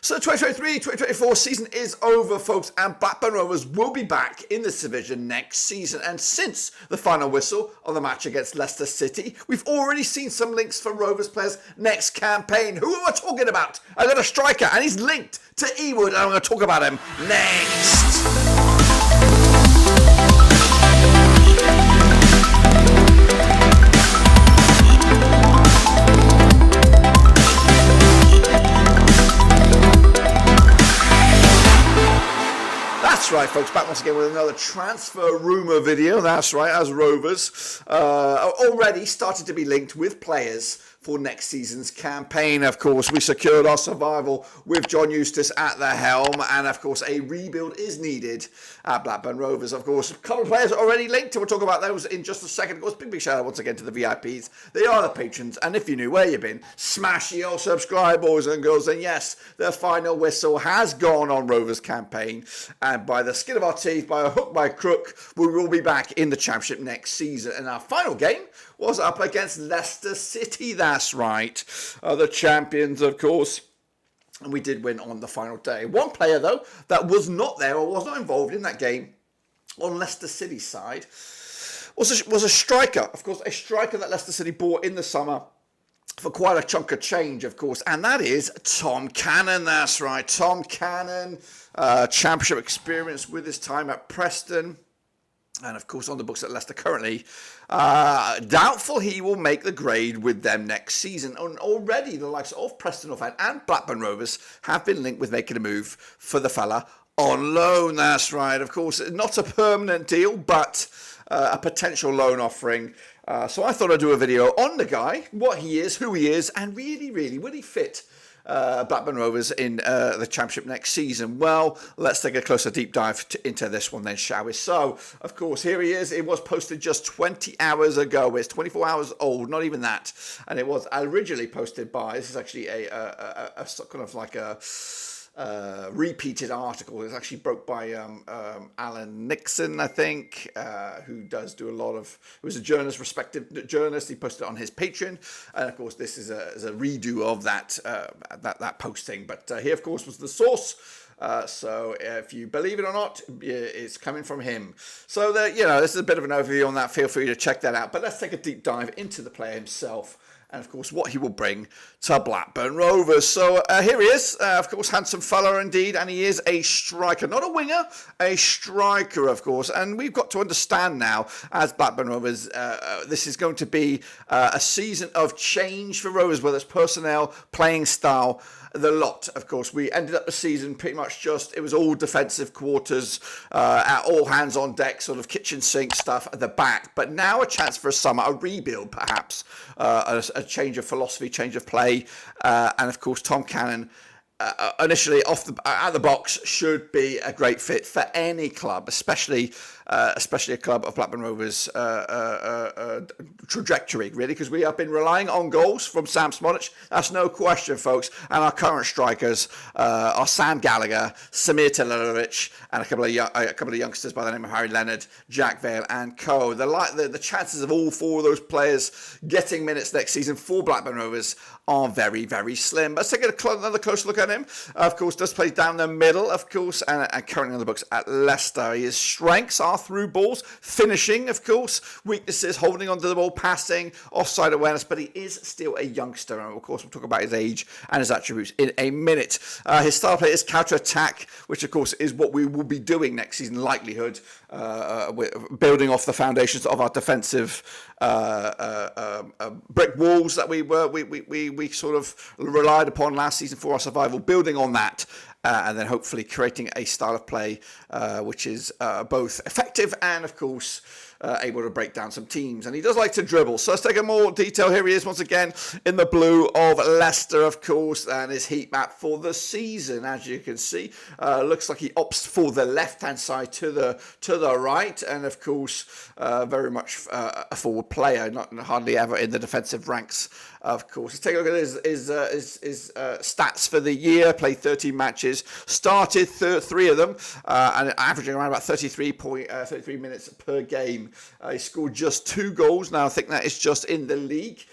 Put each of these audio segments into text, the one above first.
So 2023-2024 season is over, folks, and Blackburn Rovers will be back in this division next season. And since the final whistle of the match against Leicester City, we've already seen some links for Rovers players' next campaign. Who am I talking about? I got a striker, and he's linked to Ewood, and I'm going to talk about him next. That's right, folks, back once again with another transfer rumour video. That's right, as Rovers already started to be linked with players for next season's campaign. Of course, we secured our survival with John Eustace at the helm, and of course a rebuild is needed at Blackburn Rovers. Of course, a couple of players are already linked, and we'll talk about those in just a second. Of course, big shout out once again to the VIPs. They are the patrons, and if you knew where you've been, smash your subscribe, boys and girls. And yes, the final whistle has gone on Rovers' campaign, and by the skin of our teeth, by a hook, by a crook, we will be back in the Championship next season. And our final game was up against Leicester City. That's right, the champions, of course. And we did win on the final day. One player, though, that was not there or was not involved in that game on Leicester City's side was a striker. Of course, a striker that Leicester City bought in the summer for quite a chunk of change, of course, and that is Tom Cannon. That's right, Tom Cannon, championship experience with his time at Preston, and of course on the books at Leicester currently. Doubtful he will make the grade with them next season. And already the likes of Preston North End and Blackburn Rovers have been linked with making a move for the fella on loan. That's right, of course, not a permanent deal, but a potential loan offering. So I thought I'd do a video on the guy, what he is, who he is, and really, will he fit Blackburn Rovers in the Championship next season? Well, let's take a closer deep dive into this one then, shall we? So, of course, here he is. It was posted just 20 hours ago. It's 24 hours old, not even that. And it was originally posted by, this is actually a kind of like a repeated article. It's actually broke by Alan Nixon, I think, who does do a lot of, he was a journalist, respected journalist. He posted it on his Patreon, and of course this is a redo of that posting, but he of course was the source. So if you believe it or not, it's coming from him. So this is a bit of an overview on that. Feel free to check that out, but let's take a deep dive into the player himself, and of course what he will bring to Blackburn Rovers. So here he is, of course, handsome fella indeed, and he is a striker, not a winger, a striker, of course. And we've got to understand now, as Blackburn Rovers, this is going to be a season of change for Rovers, whether it's personnel, playing style, the lot. Of course, we ended up the season pretty much it was all defensive quarters, all hands on deck, sort of kitchen sink stuff at the back. But now a chance for a summer, a rebuild perhaps, a change of philosophy, change of play, and of course Tom Cannon, initially out the box, should be a great fit for any club, especially a club of Blackburn Rovers' trajectory, really, because we have been relying on goals from Sam Smodic. That's no question, folks. And our current strikers are Sam Gallagher, Samir Telerovic, and a couple of youngsters by the name of Harry Leonard, Jack Vale, and co. The chances of all four of those players getting minutes next season for Blackburn Rovers are very, very slim. Let's take another close look at him. Of course, does play down the middle, of course, and currently on the books at Leicester. His strengths are through balls, finishing, of course, weaknesses, holding onto the ball, passing, offside awareness, but he is still a youngster, and of course we'll talk about his age and his attributes in a minute. His style play is counter-attack, which of course is what we will be doing next season, likelihood, building off the foundations of our defensive brick walls that we sort of relied upon last season for our survival, building on that, and then hopefully creating a style of play which is both effective and, of course, able to break down some teams. And he does like to dribble. So let's take a more detail. Here he is once again in the blue of Leicester, of course, and his heat map for the season. As you can see, looks like he opts for the left-hand side to the right, and of course, very much a forward player, not hardly ever in the defensive ranks. Of course, let's take a look at his stats for the year. Played 13 matches, started 3 of them, and averaging around about 33 minutes per game. He scored just 2 goals. Now, I think that is just in the league.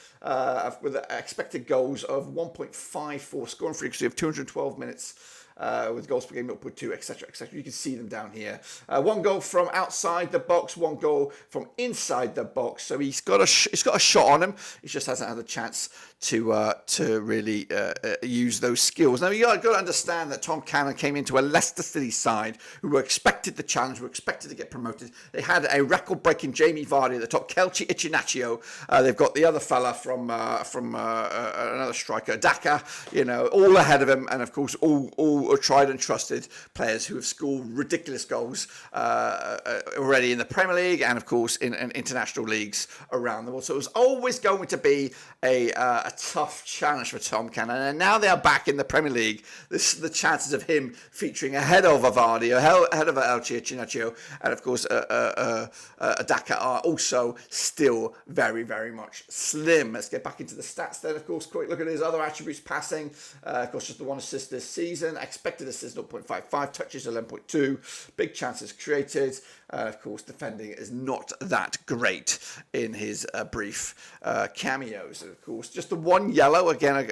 with expected goals of 1.54, scoring frequency of 212 minutes. With goals per game 0.2, etc., etc. You can see them down here. One goal from outside the box, one goal from inside the box. So he's got a shot on him. He just hasn't had a chance to really use those skills. Now you got to understand that Tom Cannon came into a Leicester City side who were expected the challenge, were expected to get promoted. They had a record-breaking Jamie Vardy at the top, Kelchi Iheanacho. They've got the other fella from another striker, Daka. All ahead of him, and of course all tried and trusted players who have scored ridiculous goals already in the Premier League and of course in international leagues around the world. So it was always going to be a tough challenge for Tom Cannon, and now they are back in the Premier League. The chances of him featuring ahead of Vardy, ahead of Elche Iheanacho, and of course Daka are also still very, very much slim. Let's get back into the stats then. Of course, quick look at his other attributes: passing, of course, just the one assist this season. Expected assists 0.55, touches 11.2, big chances created. Of course, defending is not that great in his brief cameos. And of course, just the one yellow again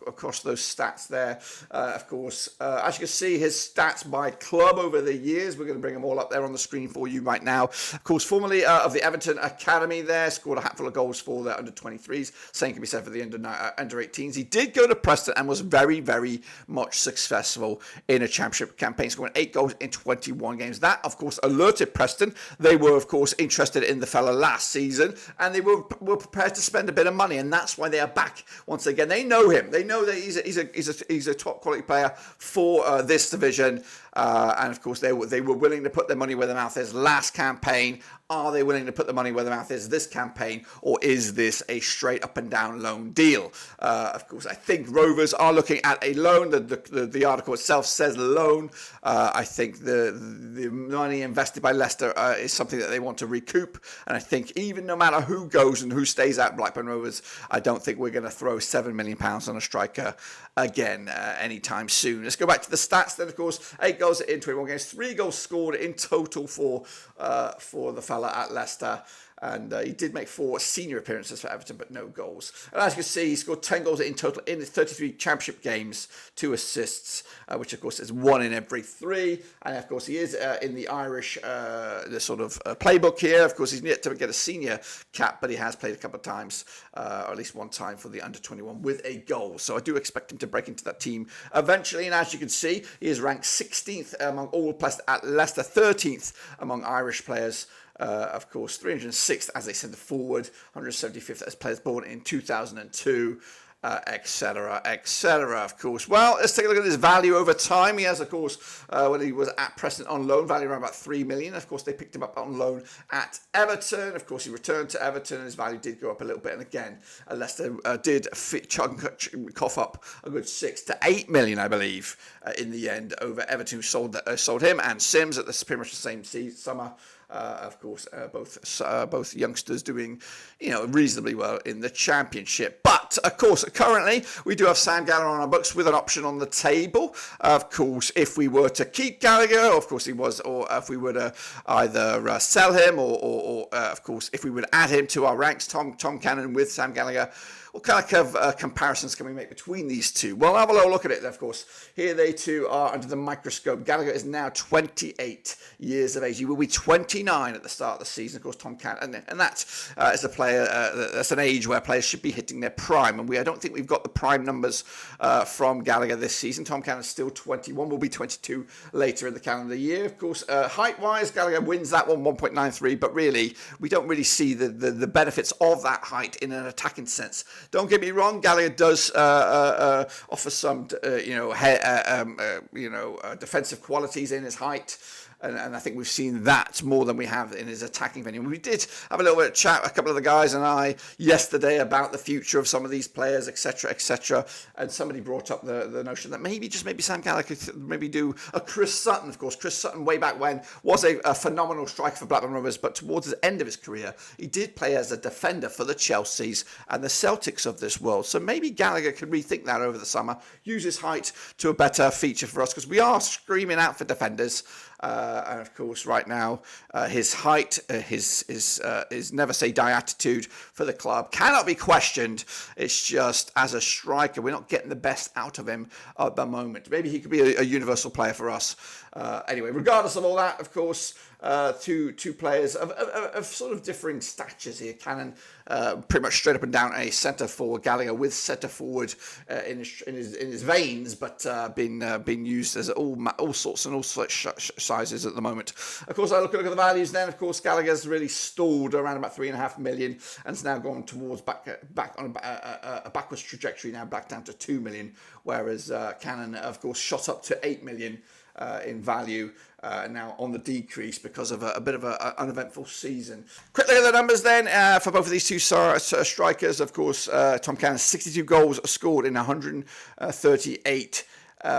across those stats there. Of course, as you can see, his stats by club over the years. We're going to bring them all up there on the screen for you right now. Of course, formerly of the Everton Academy there, scored a handful of goals for their under-23s. Same can be said for the under-18s. He did go to Preston and was very, very much successful in a championship campaign, scoring 8 goals in 21 games. That, of course, alerted Preston. They were, of course, interested in the fella last season, and they were prepared to spend a bit of money, and that's why they are back once again. They know him. They know that he's a top quality player for this division, and of course they were willing to put their money where their mouth is last campaign. Are they willing to put the money where their mouth is this campaign, or is this a straight up and down loan deal? Of course, I think Rovers are looking at a loan. The article itself says loan. I think the money invested by Leicester is something that they want to recoup. And I think even no matter who goes and who stays at Blackburn Rovers, I don't think we're going to throw £7 million on a striker again anytime soon. Let's go back to the stats then. Of course, 8 goals in 21 games, 3 goals scored in total for the fella at Leicester, and he did make 4 senior appearances for Everton, but no goals. And as you can see, he scored 10 goals in total in his 33 championship games, 2 assists, which of course is 1 in every 3. And of course, he is in the Irish the sort of playbook here. Of course, he's yet to get a senior cap, but he has played a couple of times, or at least one time for the under-21 with a goal. So I do expect him to break into that team eventually. And as you can see, he is ranked 16th among all players at Leicester, 13th among Irish players. Of course, 306th as a centre forward, 175th as players born in 2002, etc., etc. Of course. Well, let's take a look at his value over time. He has, of course, when he was at Preston on loan, value around about $3 million. Of course, they picked him up on loan at Everton. Of course, he returned to Everton, and his value did go up a little bit. And again, Leicester did cough up a good $6 to $8 million, I believe, in the end over Everton, who sold him and Sims at pretty much the same summer. Of course, both youngsters doing, reasonably well in the Championship. But of course, currently we do have Sam Gallagher on our books with an option on the table. Of course, if we were to keep Gallagher, of course he was, or if we were to either sell him, or of course if we would add him to our ranks, Tom Cannon with Sam Gallagher. What kind of comparisons can we make between these two? Well, have a little look at it, of course. Here they two are under the microscope. Gallagher is now 28 years of age. He will be 29 at the start of the season. Of course, Tom Cannon, and that is a player, that's an age where players should be hitting their prime. And I don't think we've got the prime numbers from Gallagher this season. Tom Cannon is still 21, will be 22 later in the calendar year. Of course, height-wise, Gallagher wins that one, 1.93, but really, we don't really see the benefits of that height in an attacking sense. Don't get me wrong, Gallagher does offer some, defensive qualities in his height. And I think we've seen that more than we have in his attacking venue. We did have a little bit of chat, a couple of the guys and I, yesterday about the future of some of these players, etc., etc. And somebody brought up the notion that maybe Sam Gallagher could maybe do a Chris Sutton. Of course, Chris Sutton, way back when, was a phenomenal striker for Blackburn Rovers, but towards the end of his career, he did play as a defender for the Chelseas and the Celtics of this world. So maybe Gallagher could rethink that over the summer, use his height to a better feature for us, because we are screaming out for defenders. and of course, right now, his height, his never say die attitude for the club cannot be questioned. It's just as a striker, we're not getting the best out of him at the moment. Maybe he could be a universal player for us. Anyway, regardless of all that, of course, two players of sort of differing statures here. Cannon, pretty much straight up and down a centre forward. Gallagher with centre forward in his veins, but being used as all sorts and all such sizes at the moment. Of course, I look at the values. Then, of course, Gallagher's really stalled around about 3.5 million, and it's now gone towards back on a backwards trajectory now, back down to 2 million. Whereas Cannon, of course, shot up to 8 million. In value, now on the decrease because of a bit of an uneventful season. Quick look at the numbers then for both of these two strikers. Of course, Tom Cannon, 62 goals scored in 138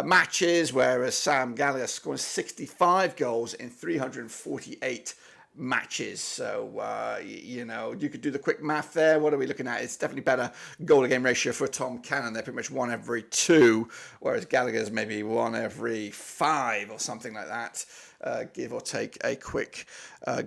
matches, whereas Sam Gallagher scoring 65 goals in 348 matches. So, you could do the quick math there. What are we looking at? It's definitely better goal to game ratio for Tom Cannon. They're pretty much 1 every 2, whereas Gallagher's maybe 1 every 5 or something like that. Give or take a quick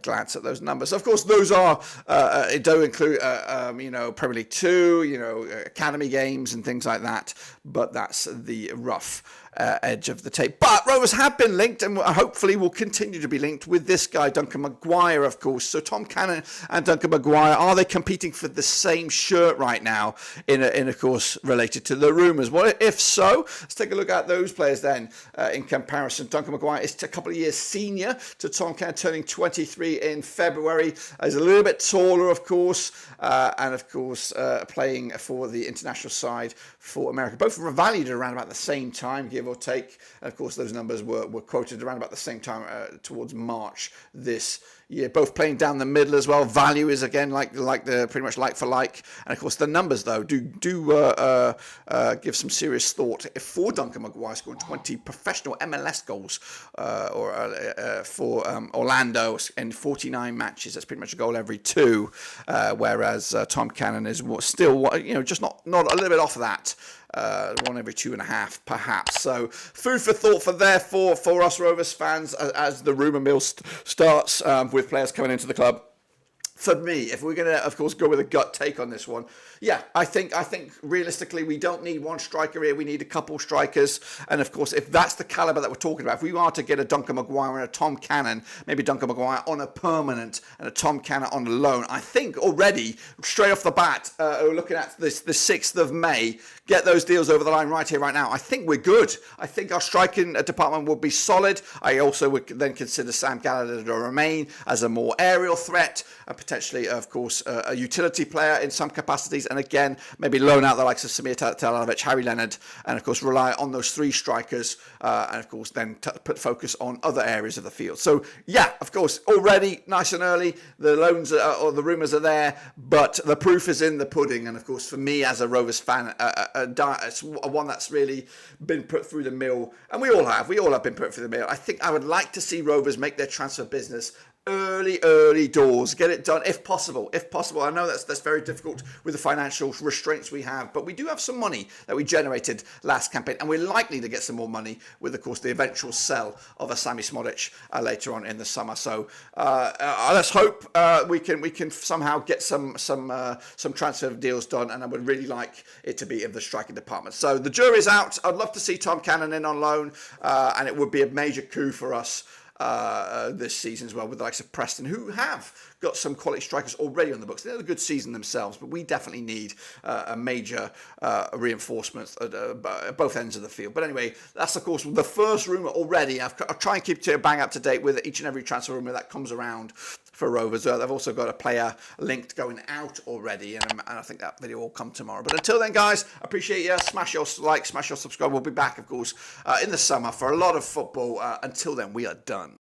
glance at those numbers. Of course, those are it do include Premier League 2, academy games and things like that. But that's the rough edge of the tape. But Rovers have been linked, and hopefully will continue to be linked with this guy, Duncan Maguire, of course. So Tom Cannon and Duncan Maguire, are they competing for the same shirt right now? In of course related to the rumours. Well, if so, let's take a look at those players then in comparison. Duncan Maguire is a couple of years senior to Tom Cannon, turning 23 in February. He's a little bit taller, of course, and of course playing for the international side for America. Both were valued around about the same time, give or take. And of course, those numbers were quoted around about the same time towards March this year. Both playing down the middle as well. Value is again like the pretty much like for like. And of course, the numbers though do give some serious thought. If for Duncan Maguire scoring 20 professional MLS goals for Orlando in 49 matches, that's pretty much a goal every 2. Whereas Tom Cannon is still just not a little bit off of that. 1 every 2.5 perhaps. So food for thought for us Rovers fans as the rumour mill starts with players coming into the club. For me, if we're going to, of course, go with a gut take on this one, yeah, I think realistically we don't need one striker here. We need a couple strikers. And of course, if that's the calibre that we're talking about, if we are to get a Duncan Maguire and a Tom Cannon, maybe Duncan Maguire on a permanent and a Tom Cannon on a loan, I think already, straight off the bat, we're looking at the 6th of May, get those deals over the line right here, right now. I think we're good. I think our striking department will be solid. I also would then consider Sam Gallagher to remain as a more aerial threat, and potentially, of course, a utility player in some capacities. And again, maybe loan out the likes of Samir Talanovic, Harry Leonard, and of course rely on those 3 strikers, and of course then put focus on other areas of the field. So yeah, of course, already nice and early, the loans or the rumours are there, but the proof is in the pudding. And of course, for me as a Rovers fan, it's one that's really been put through the mill, and we all have been put through the mill. I think I would like to see Rovers make their transfer business early doors, get it done if possible. I know that's very difficult with the financial restraints we have, but we do have some money that we generated last campaign, and we're likely to get some more money with, of course, the eventual sell of a Sammy Smodic later on in the summer. So let's hope we can somehow get some transfer deals done, and I would really like it to be in the striking department. So the jury's out. I'd love to see Tom Cannon in on loan, and it would be a major coup for us this season as well, with the likes of Preston, who have got some quality strikers already on the books. They had a good season themselves, but we definitely need a major reinforcement at both ends of the field. But anyway, that's of course the first rumour already. I'll try and keep bang up to date with each and every transfer rumour that comes around for Rovers. They've also got a player linked going out already, and I think that video will come tomorrow. But until then, guys, I appreciate you. Smash your like, smash your subscribe. We'll be back, of course, in the summer for a lot of football. Until then, we are done.